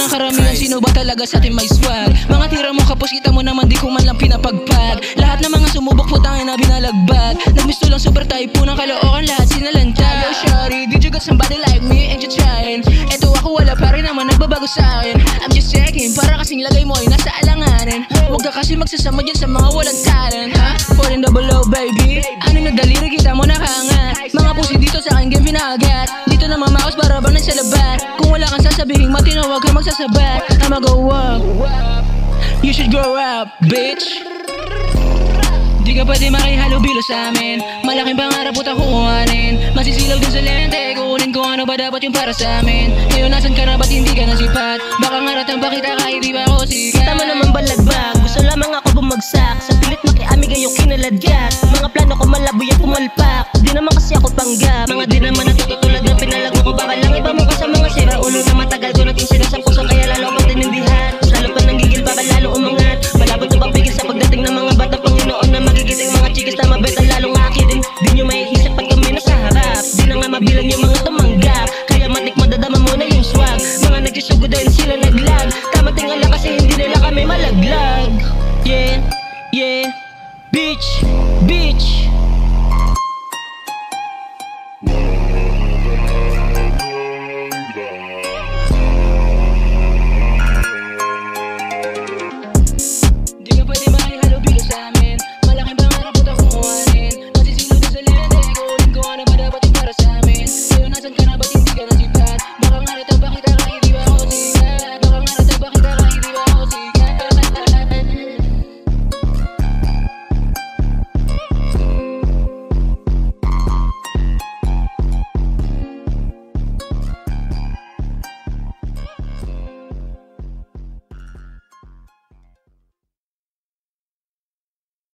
ng karamihan, sino ba talaga sa atin may swag? Mga tira mo kapos, kita mo naman di ko man lang pinapagpag. Lahat ng mga sumubok putangin na binalagbag. Nagmisto lang super type po ng kalookan, lahat sinalantag. Yo shawty, did you got somebody like me and you trying? Eto ako wala pa rin naman nagbabago sa akin. I'm just checking, para kasing lagay mo ay nasa alanganin. Huwag ka kasi magsasama dyan sa mga walang talent, ha? 4-0 baby, ano na daliri kita mo nakaangat. Mga pusi dito sa akin game pinagat. Dito na mamaos para bang nagsalabat. Kung wala kang sasabihin matino, huwag ka magsasabat. I'ma go up, you should grow up, bitch. Di ka pwede makihalubilo sa amin. Malaking pangarap utang kukuhanin. Masisilaw din sa lente, kukunin ko ano ba dapat yung para sa amin. Ngayon nasan ka na, ba't hindi ka nasipat? Baka ngaratang pakita kahit di ba ako sikat. Kita mo naman balagbag, gusto lamang ako bumagsak. Sa pilit makiamig ngayong kinaladyak. Mga plano ko malabo yung pumalpak. Di naman kasi ako panggap. Mga di naman natutulad na pinalago ko. Baka lang iba mo ka sa mga sira ulo na matagal ko natin sila sa puso. Kaya lalo akong tinindihan. Lalo pa nanggigil, baka lalo umangat. Malabot na papigil sa pagdating ng mga bata Panginoon na magigiting mga chikis na mabenta lalong akitin. Di nyo maiisip pag kami nasa harap. Di na nga mabilang yung mga tumanggap. Kaya matik madadama mo na yung swag. Mga nagsisugod dahil sila naglag. Tama tingala kasi hindi nila kami malaglag. Yeah, yeah, bitch, bitch.